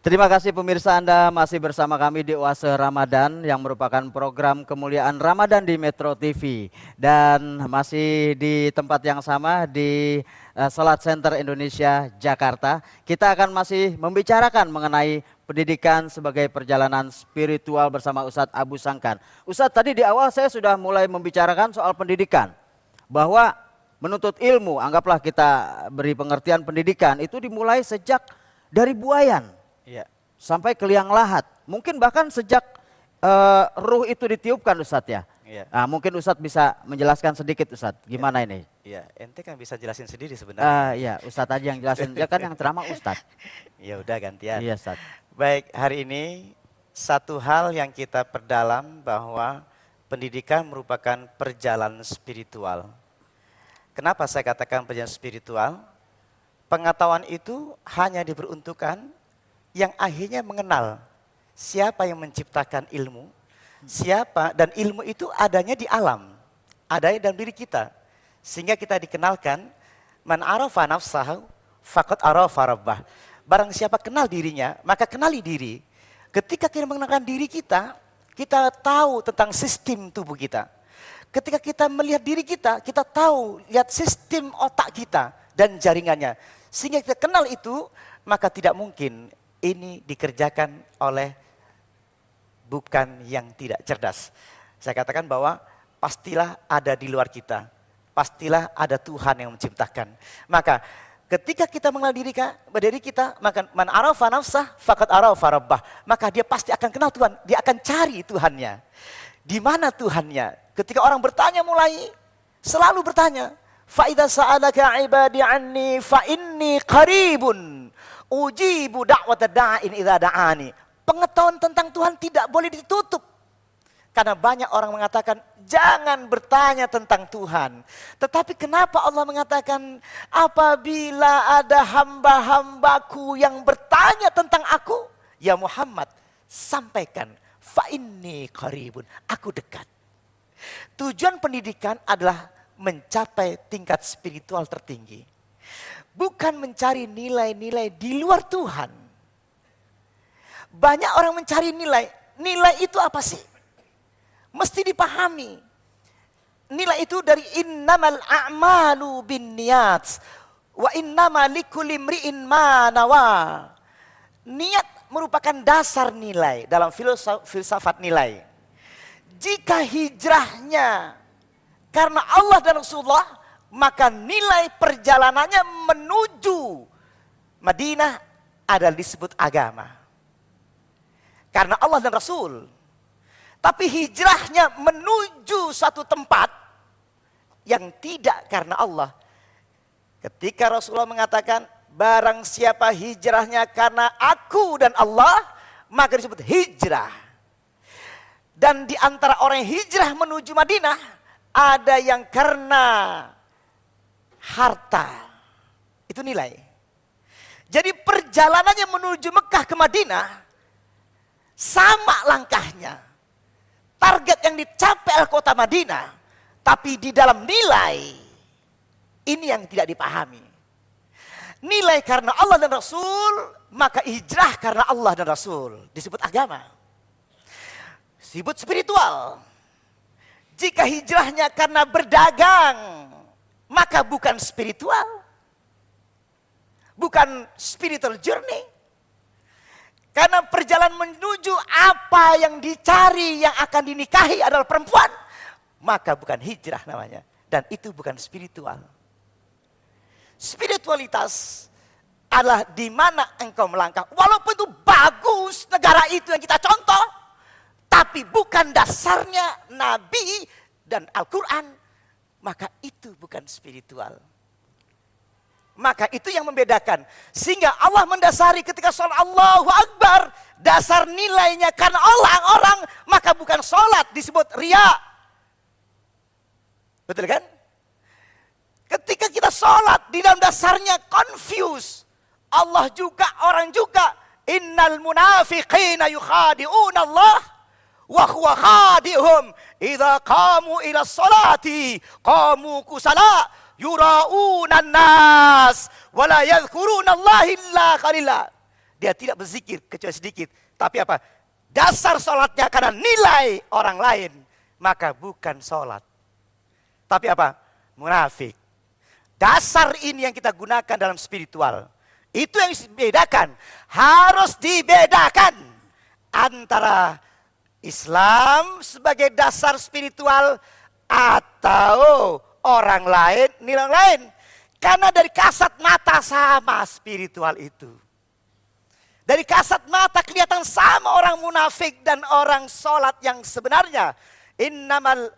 Terima kasih pemirsa, Anda masih bersama kami di Oase Ramadan yang merupakan program kemuliaan Ramadan di Metro TV. Dan masih di tempat yang sama di Salat Center Indonesia, Jakarta. Kita akan masih membicarakan mengenai pendidikan sebagai perjalanan spiritual bersama Ustadz Abu Sangkan. Ustadz, tadi di awal saya sudah mulai membicarakan soal pendidikan. Bahwa menuntut ilmu, anggaplah kita beri pengertian pendidikan, itu dimulai sejak dari buayan. Ya. Sampai ke liang lahat. Mungkin bahkan sejak ruh itu ditiupkan Ustadz ya. Ya. Nah, mungkin Ustadz bisa menjelaskan sedikit Ustadz. Gimana ini? Iya, ente kan bisa jelasin sendiri sebenarnya. Iya, Ustadz aja yang jelasin. Dia kan yang ceramah Ustadz. Ya udah gantian. Iya Ustadz. Baik, hari ini satu hal yang kita perdalam bahwa pendidikan merupakan perjalanan spiritual. Kenapa saya katakan perjalanan spiritual? Pengetahuan itu hanya diperuntukkan yang akhirnya mengenal siapa yang menciptakan ilmu, siapa, dan ilmu itu adanya di alam, adanya dalam diri kita. Sehingga kita dikenalkan, man arafa nafsahu faqad arafa rabbah. Barang siapa kenal dirinya, maka kenali diri. Ketika kita mengenalkan diri kita tahu tentang sistem tubuh kita. Ketika kita melihat diri kita tahu, lihat sistem otak kita dan jaringannya. Sehingga kita kenal itu, maka tidak mungkin ini dikerjakan oleh bukan yang tidak cerdas. Saya katakan bahwa pastilah ada di luar kita. Pastilah ada Tuhan yang menciptakan. Maka ketika kita mengenal diri kita, maka man arafa nafsah faqad arafa rabbah. Maka dia pasti akan kenal Tuhan. Dia akan cari Tuhannya. Di mana Tuhannya? Ketika orang bertanya selalu bertanya. Fa idza sa'alaka 'ibadi 'anni fa inni qaribun. Ujibu da'wata da'in idza da'ani. Pengetahuan tentang Tuhan tidak boleh ditutup. Karena banyak orang mengatakan jangan bertanya tentang Tuhan. Tetapi kenapa Allah mengatakan apabila ada hamba-hambaku yang bertanya tentang aku, ya Muhammad sampaikan fa inni qaribun, aku dekat. Tujuan pendidikan adalah mencapai tingkat spiritual tertinggi. Bukan mencari nilai-nilai di luar Tuhan. Banyak orang mencari nilai. Nilai itu apa sih? Mesti dipahami. Nilai itu dari innamal a'malu binniyat wa innama likulli imri'in ma nawa. Niat merupakan dasar nilai dalam filsafat nilai. Jika hijrahnya karena Allah dan Rasulullah, maka nilai perjalanannya menuju Madinah adalah disebut agama. Karena Allah dan Rasul. Tapi hijrahnya menuju satu tempat yang tidak karena Allah. Ketika Rasulullah mengatakan, barang siapa hijrahnya karena aku dan Allah, maka disebut hijrah. Dan di antara orang yang hijrah menuju Madinah, ada yang karena harta, itu nilai. Jadi perjalanannya menuju Mekah ke Madinah sama langkahnya. Target yang dicapai adalah kota Madinah, tapi di dalam nilai ini yang tidak dipahami. Nilai karena Allah dan Rasul, maka hijrah karena Allah dan Rasul disebut agama. Disebut spiritual. Jika hijrahnya karena berdagang, maka bukan spiritual. Bukan spiritual journey. Karena perjalanan menuju apa yang dicari, yang akan dinikahi adalah perempuan, maka bukan hijrah namanya. Dan itu bukan spiritual. Spiritualitas adalah di mana engkau melangkah. Walaupun itu bagus negara itu yang kita contoh, tapi bukan dasarnya Nabi dan Al-Quran, maka itu bukan spiritual. Maka itu yang membedakan. Sehingga Allah mendasari ketika sholat Allahu Akbar, dasar nilainya karena orang, maka bukan sholat disebut riya. Betul kan? Ketika kita sholat di dalam dasarnya confuse. Allah juga, orang juga. Innal munafiqina yukhadi'una Allah wa huwa khadi'hum idza qamu ila sholati qamu kusala yura'unan nas wa la yadhkuruna Allah illa qalila. dia tidak berzikir kecuali sedikit. Tapi apa? Dasar sholatnya karena nilai orang lain, maka bukan sholat. Tapi apa? Munafik. Dasar ini yang kita gunakan dalam spiritual. Itu yang dibedakan. Harus dibedakan antara Islam sebagai dasar spiritual atau orang lain, nilai lain. Karena dari kasat mata sama spiritual itu. Dari kasat mata kelihatan sama orang munafik dan orang sholat yang sebenarnya. Innal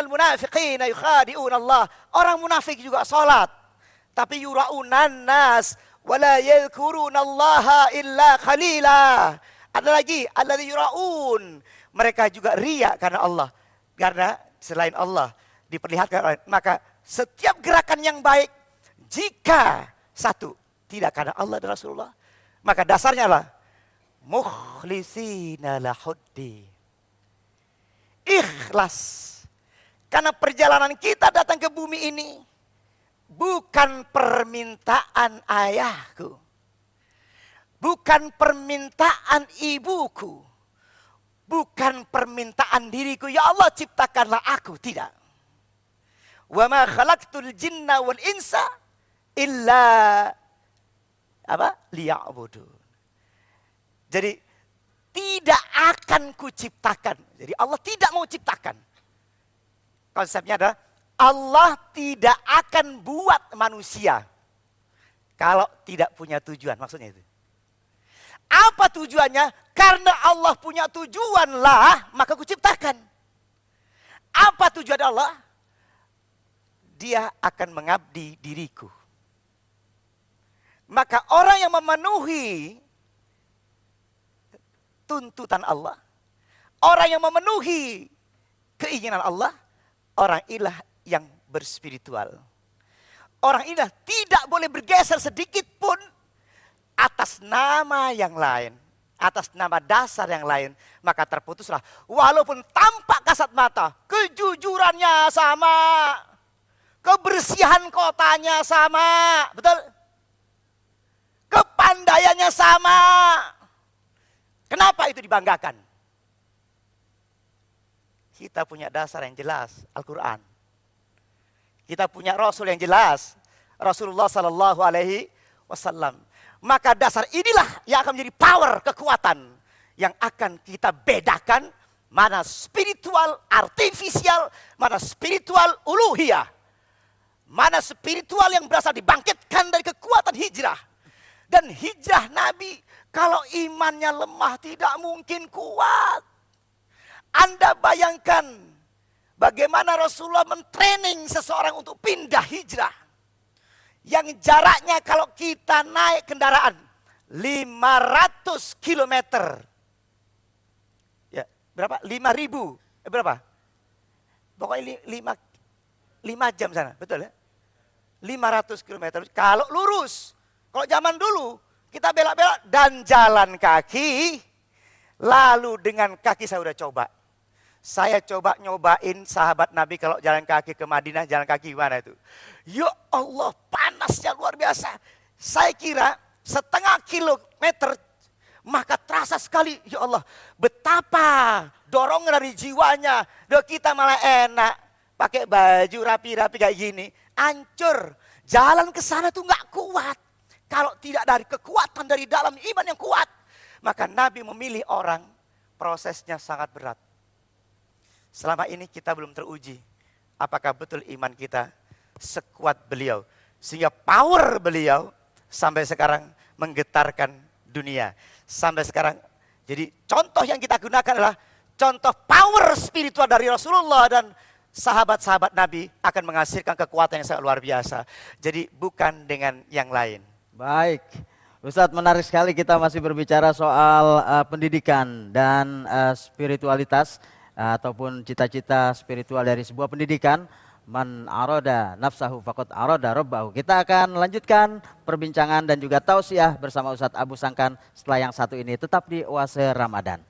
munafiqina yukhadi'un Allah. Orang munafik juga sholat. Tapi yura'unan nas. Wala yadhkuruna Allah illa khalila. Ada lagi, alladzi yura'un. Mereka juga riya karena Allah. Karena selain Allah diperlihatkan. Maka setiap gerakan yang baik, jika satu, tidak karena Allah dan Rasulullah, maka dasarnya adalah mukhlisina lahuddi. Ikhlas. Karena perjalanan kita datang ke bumi ini bukan permintaan ayahku. Bukan permintaan ibuku. Bukan permintaan diriku. Ya Allah ciptakanlah aku. Tidak. Wa ma khalaqtul jinna wal insa illa liya'budun. Jadi tidak akan kuciptakan. Jadi Allah tidak mau ciptakan. Konsepnya adalah Allah tidak akan buat manusia kalau tidak punya tujuan. Maksudnya itu. Apa tujuannya? Karena Allah punya tujuan lah, maka kuciptakan. Apa tujuan Allah? Dia akan mengabdi diriku. Maka orang yang memenuhi tuntutan Allah, orang yang memenuhi keinginan Allah, orang ilah yang berspiritual. Orang ilah tidak boleh bergeser sedikit pun atas nama yang lain, atas nama dasar yang lain, maka terputuslah. Walaupun tampak kasat mata, kejujurannya sama, kebersihan kotanya sama, betul? Kepandaiannya sama. Kenapa itu dibanggakan? Kita punya dasar yang jelas, Al-Quran. Kita punya Rasul yang jelas, Rasulullah Sallallahu Alaihi Wasallam. Maka dasar inilah yang akan menjadi power, kekuatan yang akan kita bedakan mana spiritual artifisial, mana spiritual uluhiyah, mana spiritual yang berasal dibangkitkan dari kekuatan hijrah. Dan hijrah Nabi, kalau imannya lemah tidak mungkin kuat. Anda bayangkan bagaimana Rasulullah mentraining seseorang untuk pindah hijrah. Yang jaraknya kalau kita naik kendaraan 500 kilometer. Ya, berapa? 5.000. Berapa? Pokoknya 5 jam sana, betul ya? 500 kilometer. Kalau lurus. Kalau zaman dulu kita belak-belak dan jalan kaki, lalu dengan kaki saya udah coba. Saya coba nyobain sahabat Nabi kalau jalan kaki ke Madinah, jalan kaki gimana itu. Ya Allah, panasnya luar biasa. Saya kira setengah kilometer, maka terasa sekali, ya Allah, betapa dorongan dari jiwanya. Kita malah enak, pakai baju rapi-rapi kayak gini, hancur. Jalan ke sana tuh nggak kuat. Kalau tidak dari kekuatan dari dalam iman yang kuat, maka Nabi memilih orang, prosesnya sangat berat. Selama ini kita belum teruji, apakah betul iman kita sekuat beliau. Sehingga power beliau sampai sekarang menggetarkan dunia. Sampai sekarang, jadi contoh yang kita gunakan adalah contoh power spiritual dari Rasulullah dan sahabat-sahabat Nabi akan menghasilkan kekuatan yang sangat luar biasa. Jadi bukan dengan yang lain. Baik, Ustadz, menarik sekali kita masih berbicara soal pendidikan dan spiritualitas ataupun cita-cita spiritual dari sebuah pendidikan. Man aroda nafsahu faqad aroda rabbahu. Kita akan lanjutkan perbincangan dan juga tausiah bersama Ustadz Abu Sangkan setelah yang satu ini, tetap di Oase Ramadan.